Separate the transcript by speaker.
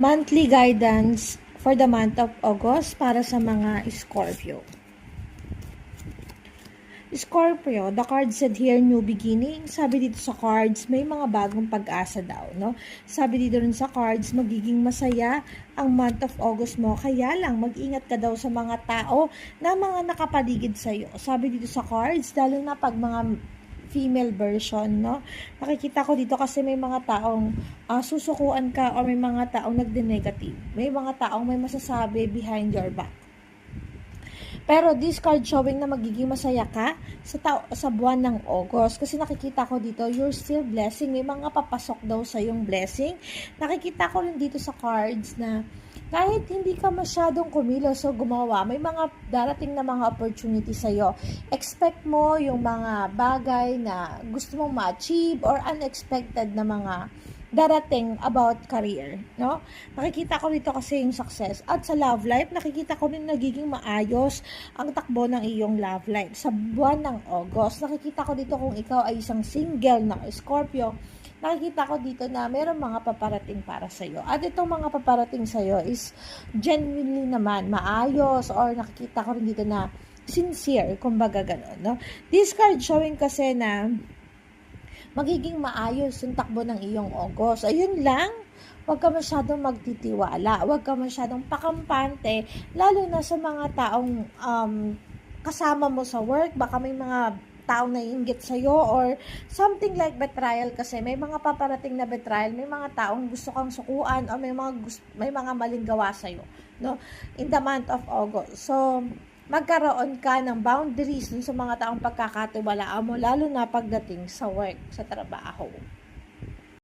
Speaker 1: Monthly guidance for the month of August para sa mga Scorpio. Scorpio, the card said here, new beginning. Sabi dito sa cards, may mga bagong pag-asa daw, no? Sabi dito rin sa cards, magiging masaya ang month of August mo. Kaya lang, mag-ingat ka daw sa mga tao na mga nakapaligid sa'yo. Sabi dito sa cards, lalo na pag mga female version, no? Nakikita ko dito kasi may mga taong susukuan ka o may mga taong nagde-negative. May mga taong may masasabi behind your back. Pero this card showing na magiging masaya ka sa buwan ng August. Kasi nakikita ko dito, you're still blessing. May mga papasok daw sa yung blessing. Nakikita ko rin dito sa cards na kahit hindi ka masyadong kumilos o gumawa, may mga darating na mga opportunity sa'yo. Expect mo yung mga bagay na gusto mong ma-achieve or unexpected na mga darating about career, no? Nakikita ko dito kasi yung success. At sa love life, nakikita ko rin nagiging maayos ang takbo ng iyong love life. Sa buwan ng August, nakikita ko dito kung ikaw ay isang single na Scorpio, nakikita ko dito na mayroong mga paparating para sa'yo. At itong mga paparating sa'yo is genuinely naman maayos, or nakikita ko rin dito na sincere, kumbaga gano'n, no? This card showing kasi na magiging maayos yung takbo ng iyong August. Ayun lang, huwag ka masyadong magtitiwala, huwag ka masyadong pakampante, lalo na sa mga taong kasama mo sa work. Baka may mga taong naiinggit sa'yo or something like betrayal, kasi may mga paparating na betrayal, may mga taong gusto kang sukuan o may mga maling gawa sa'yo, no? In the month of August. So, magkaroon ka ng boundaries dun sa mga taong pagkakatiwalaan mo, lalo na pagdating sa work, sa trabaho.